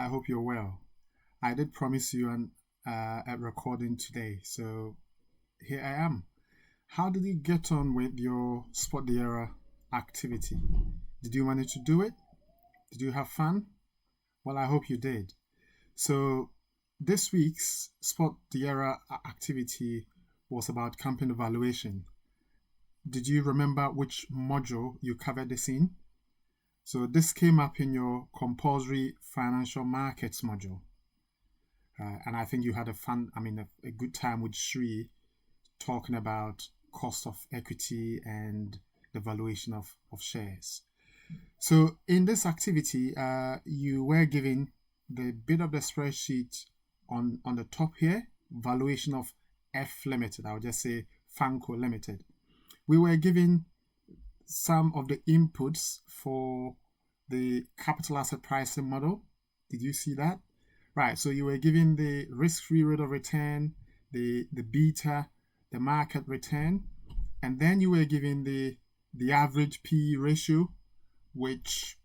I hope you're well. I did promise you a recording today, so here I am. How did you get on with your Spot the Era activity? Did you manage to do it? Did you have fun? Well, I hope you did. So, this week's Spot the Era activity was about company valuation. Did you remember which module you covered this in? So this came up in your compulsory financial markets module. And I think you had a good time with Sri talking about cost of equity and the valuation of shares. So in this activity, you were given the bit of the spreadsheet on the top here, valuation of F Limited. I'll just say Fanco Limited. We were given some of the inputs for the capital asset pricing model. Did you see that? Right, so you were given the risk-free rate of return, the beta, the market return, and then you were given the average PE ratio, which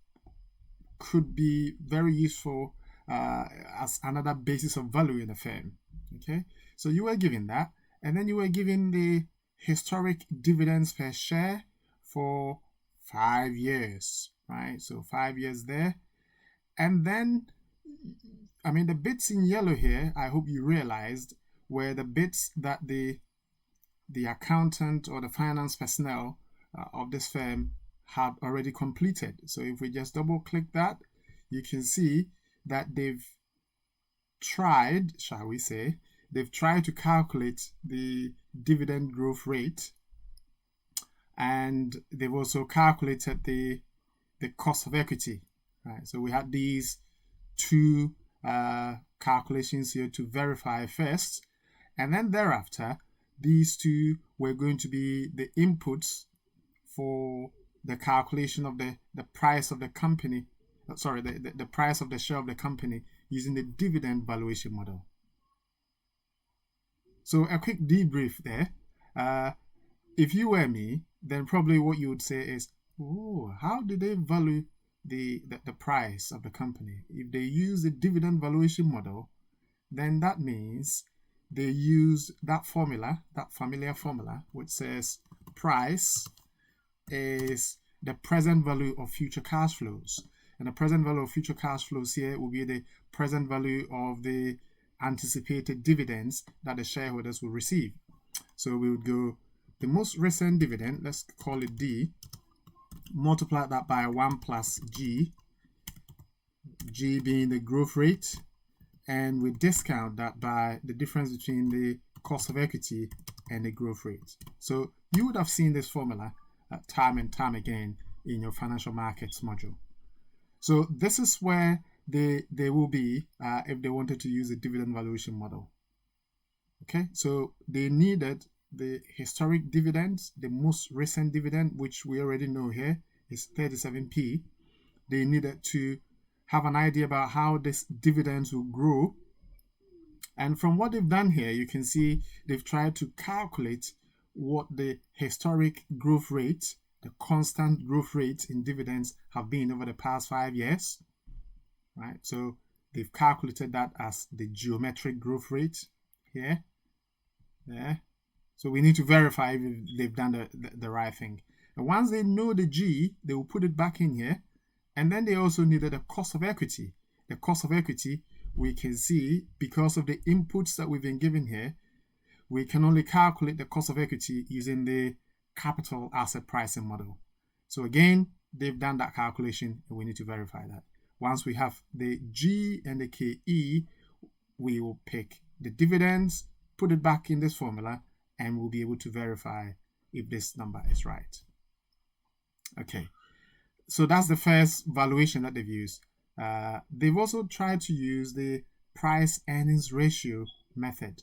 could be very useful as another basis of value in a firm. Okay, so you were given that, and then you were given the historic dividends per share for 5 years, right? So 5 years there. And then, the bits in yellow here, I hope you realized, were the bits that the accountant or the finance personnel of this firm had already completed. So if we just double click that, you can see that they've tried to calculate the dividend growth rate, and they've also calculated the cost of equity, right? So we had these two calculations here to verify first, and then thereafter these two were going to be the inputs for the calculation of the price of the company, the price of the share of the company using the dividend valuation model. So a quick debrief there. If you were me, then probably what you would say is, how did they value the price of the company? If they use the dividend valuation model, then that means they use that formula, that familiar formula, which says price is the present value of future cash flows. And the present value of future cash flows here will be the present value of the anticipated dividends that the shareholders will receive. So we would go the most recent dividend, let's call it D, multiply that by 1 plus G, G being the growth rate, and we discount that by the difference between the cost of equity and the growth rate. So you would have seen this formula time and time again in your financial markets module. So this is where they will be if they wanted to use a dividend valuation model. Okay, so they needed the historic dividends, the most recent dividend, which we already know here is 37p. They needed to have an idea about how this dividends will grow. And from what they've done here, you can see they've tried to calculate what the historic growth rate, the constant growth rate in dividends have been over the past 5 years, right? So they've calculated that as the geometric growth rate here, there. So we need to verify if they've done the right thing. And once they know the G, they will put it back in here. And then they also needed a cost of equity. The cost of equity, we can see, because of the inputs that we've been given here, we can only calculate the cost of equity using the capital asset pricing model. So again, they've done that calculation, and we need to verify that. Once we have the G and the KE, we will pick the dividends, put it back in this formula, and we'll be able to verify if this number is right. Okay, so that's the first valuation that they've used. They've also tried to use the price earnings ratio method.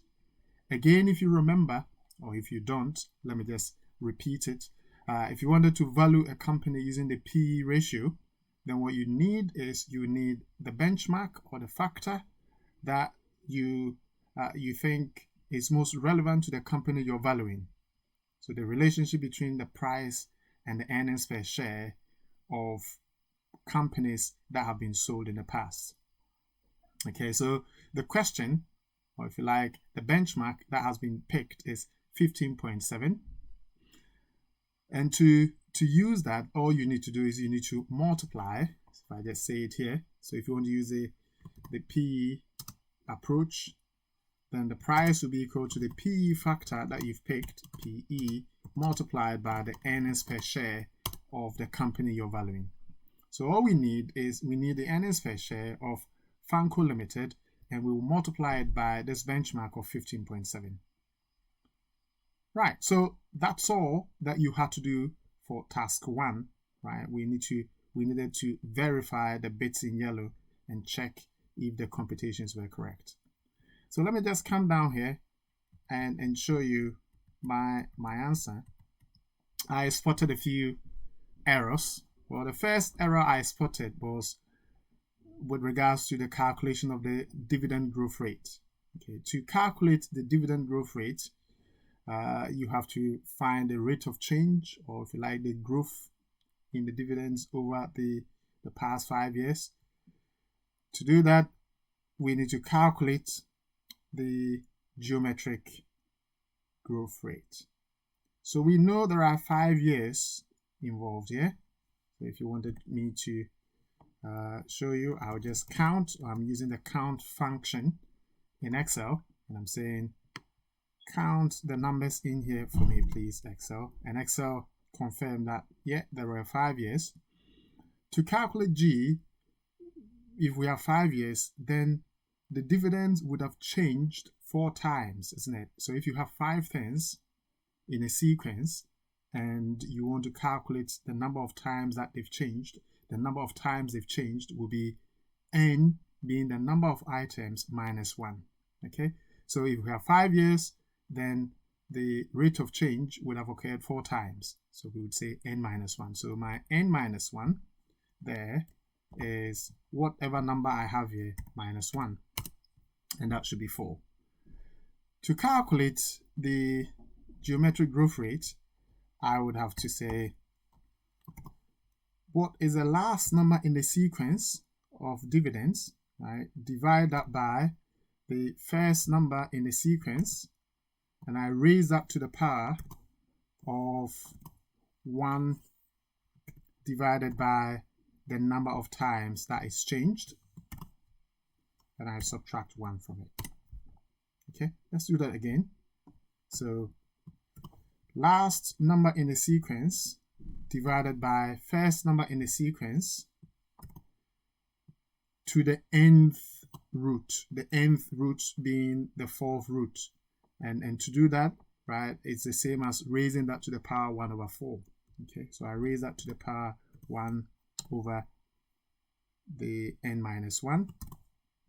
Again, if you remember, or if you don't, let me just repeat it. If you wanted to value a company using the PE ratio, then what you need is you need the benchmark or the factor that you think is most relevant to the company you're valuing. So the relationship between the price and the earnings per share of companies that have been sold in the past. Okay, so the question, or if you like, the benchmark that has been picked is 15.7. And to use that, all you need to do is you need to multiply. If I just say it here, so if you want to use the PE approach, then the price will be equal to the PE factor that you've picked, PE, multiplied by the earnings per share of the company you're valuing. So all we need is the earnings per share of Fanco Limited, and we will multiply it by this benchmark of 15.7. Right, so that's all that you had to do for task 1, right? We needed to verify the bits in yellow and check if the computations were correct. So let me just come down here and show you my answer. I spotted a few errors. Well, the first error I spotted was with regards to the calculation of the dividend growth rate. Okay, to calculate the dividend growth rate, you have to find the rate of change, or if you like, the growth in the dividends over the past 5 years. To do that, we need to calculate the geometric growth rate. So we know there are 5 years involved here. So if you wanted me to show you, I'll just count. I'm using the count function in Excel, and I'm saying count the numbers in here for me, please, Excel. And Excel confirmed that, yeah, there were 5 years. To calculate G, if we have 5 years, then the dividends would have changed 4 times, isn't it? So if you have 5 things in a sequence and you want to calculate the number of times that they've changed, the number of times they've changed will be n being the number of items minus 1. Okay, so if we have 5 years, then the rate of change would have occurred 4 times. So we would say n minus 1. So my n minus 1 there is whatever number I have here minus 1. And that should be 4. To calculate the geometric growth rate, I would have to say, what is the last number in the sequence of dividends, right? Divide that by the first number in the sequence, and I raise that to the power of 1 divided by the number of times that is changed, and I subtract 1 from it. Okay, let's do that again. So last number in the sequence divided by first number in the sequence to the nth root, the nth root being the 4th root. And to do that, right, it's the same as raising that to the power 1 over 4. Okay, so I raise that to the power 1 over the n minus 1.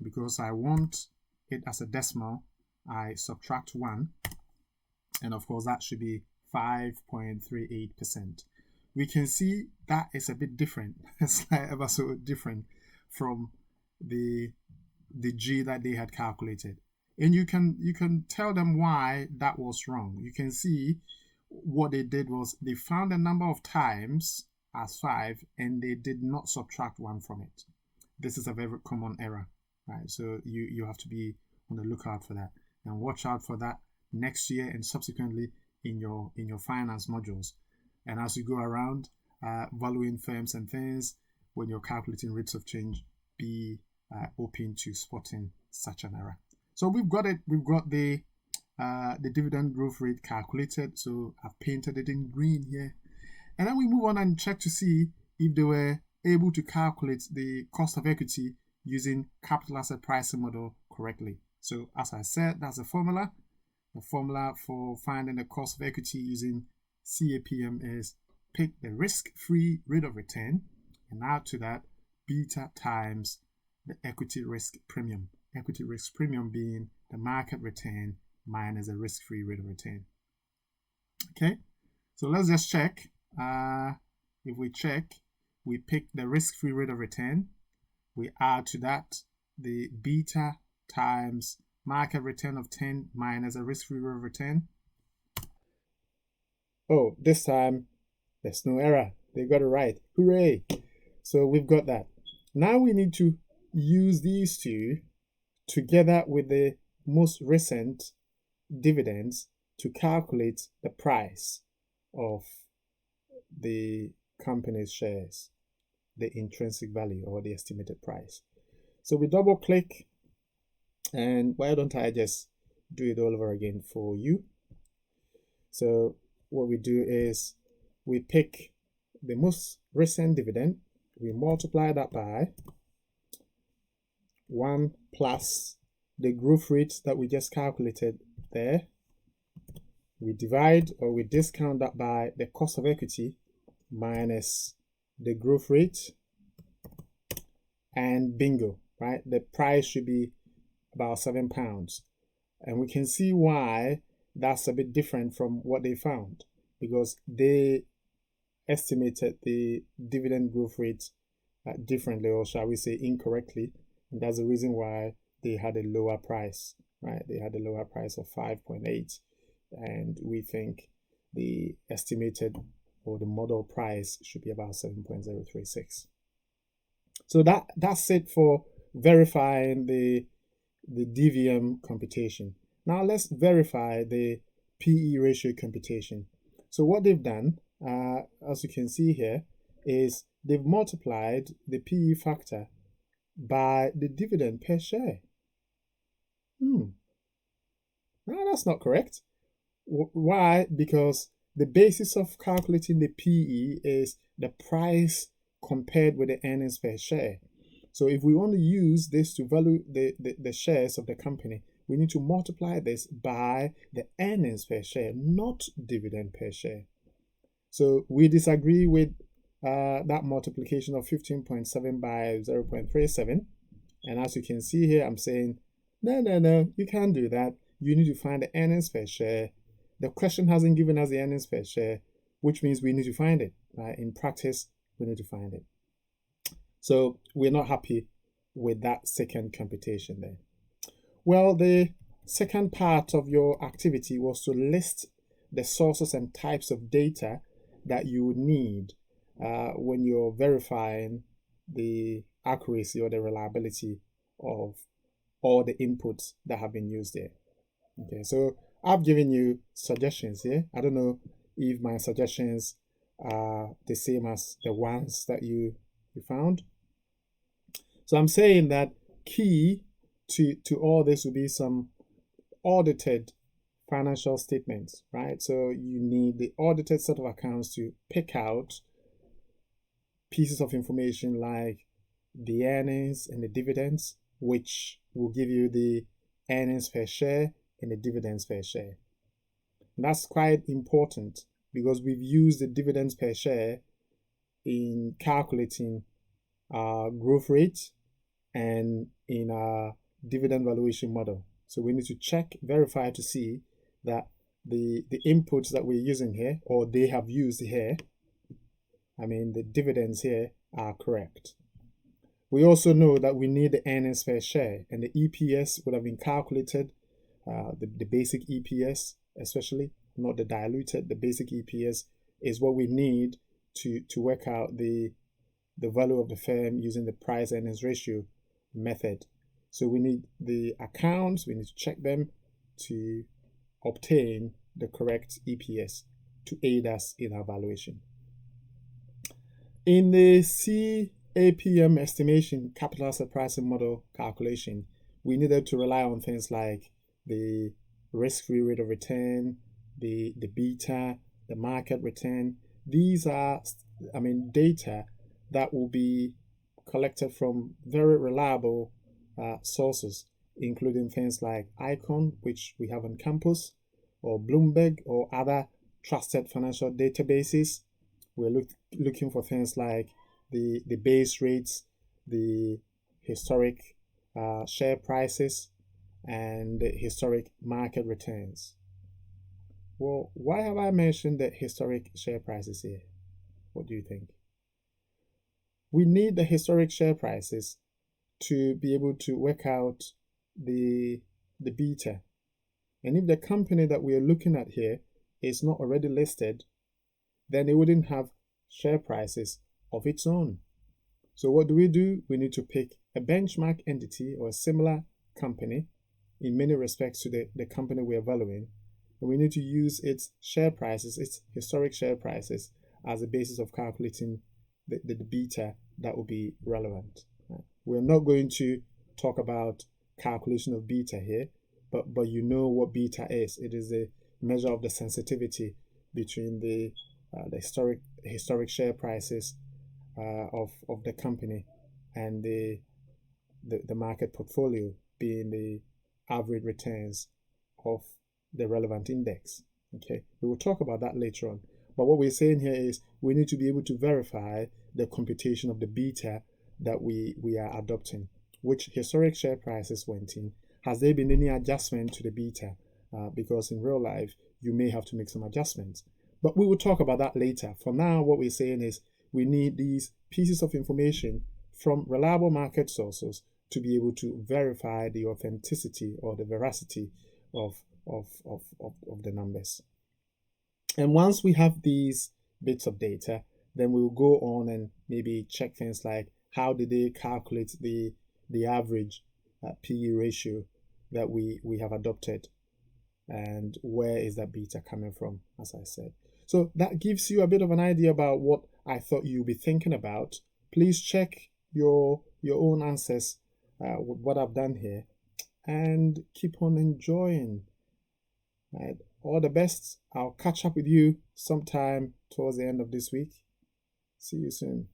Because I want it as a decimal, I subtract 1. And of course, that should be 5.38%. We can see that is a bit different. It's like ever so different from the G that they had calculated. And you can tell them why that was wrong. You can see what they did was they found the number of times as 5 and they did not subtract 1 from it. This is a very common error, right? So you have to be on the lookout for that and watch out for that next year and subsequently in your finance modules. And as you go around valuing firms and things, when you're calculating rates of change, be open to spotting such an error. So we've got it. We've got the dividend growth rate calculated. So I've painted it in green here. And then we move on and check to see if they were able to calculate the cost of equity using capital asset pricing model correctly. So as I said, that's a formula. The formula for finding the cost of equity using CAPM is pick the risk-free rate of return and add to that beta times the equity risk premium. Equity risk premium being the market return minus the risk-free rate of return. Okay, so let's just check. If we check, we pick the risk-free rate of return. We add to that the beta times market return of 10 minus a risk-free rate of return. Oh, this time there's no error. They got it right. Hooray! So we've got that. Now we need to use these two together with the most recent dividends to calculate the price of the company's shares, the intrinsic value or the estimated price. So we double click, and why don't I just do it all over again for you? So what we do is we pick the most recent dividend, we multiply that by 1 plus the growth rate that we just calculated there. We divide or we discount that by the cost of equity minus the growth rate, and bingo, right? The price should be about £7. And we can see why that's a bit different from what they found, because they estimated the dividend growth rate differently, or shall we say incorrectly. And that's the reason why they had a lower price, right? They had a lower price of 5.8, and we think the estimated or the model price should be about 7.036. So that's it for verifying the DVM computation. Now let's verify the PE ratio computation. So what they've done, as you can see here, is they've multiplied the PE factor by the dividend per share. No, that's not correct. Why? Because the basis of calculating the PE is the price compared with the earnings per share. So if we want to use this to value the shares of the company, we need to multiply this by the earnings per share, not dividend per share. So we disagree with that multiplication of 15.7 by 0.37. And as you can see here, I'm saying, no, you can't do that. You need to find the earnings per share. The question hasn't given us the earnings per share, which means we need to find it. Right? In practice, we need to find it. So we're not happy with that second computation there. Well, the second part of your activity was to list the sources and types of data that you would need when you're verifying the accuracy or the reliability of all the inputs that have been used there. Okay, so I've given you suggestions here. I don't know if my suggestions are the same as the ones that you found. So I'm saying that key to all this will be some audited financial statements, right? So you need the audited set of accounts to pick out pieces of information like the earnings and the dividends, which will give you the earnings per share and the dividends per share. And that's quite important because we've used the dividends per share in calculating our growth rate and in our dividend valuation model. So we need to check, verify to see that the inputs that we're using here, or they have used here, the dividends here are correct. We also know that we need the earnings per share, and the EPS would have been calculated, the basic EPS especially, not the diluted. The basic EPS is what we need to work out the value of the firm using the price earnings ratio method. So we need the accounts, we need to check them to obtain the correct EPS to aid us in our valuation. In the CAPM estimation, capital asset pricing model calculation, we needed to rely on things like the risk-free rate of return, the beta, the market return. These are, data that will be collected from very reliable sources, including things like Icon, which we have on campus, or Bloomberg, or other trusted financial databases. We're looking for things like the base rates, the historic share prices, and the historic market returns. Well, why have I mentioned the historic share prices here? What do you think? We need the historic share prices to be able to work out the beta. And if the company that we are looking at here is not already listed, then it wouldn't have share prices of its own. So what do? We need to pick a benchmark entity or a similar company in many respects to the company we're valuing, and we need to use its share prices, its historic share prices, as a basis of calculating the beta that will be relevant. Right? We're not going to talk about calculation of beta here, but you know what beta is. It is a measure of the sensitivity between the historic share prices of the company and the market portfolio, being the average returns of the relevant index. Okay, we will talk about that later on. But what we're saying here is we need to be able to verify the computation of the beta that we are adopting. Which historic share prices went in? Has there been any adjustment to the beta? Because in real life, you may have to make some adjustments. But we will talk about that later. For now, what we're saying is we need these pieces of information from reliable market sources to be able to verify the authenticity or the veracity of the numbers. And once we have these bits of data, then we'll go on and maybe check things like how did they calculate the average PE ratio that we have adopted, and where is that beta coming from, as I said. So that gives you a bit of an idea about what I thought you'll be thinking about. Please check your own answers with what I've done here, and keep on enjoying. Right? All the best. I'll catch up with you sometime towards the end of this week. See you soon.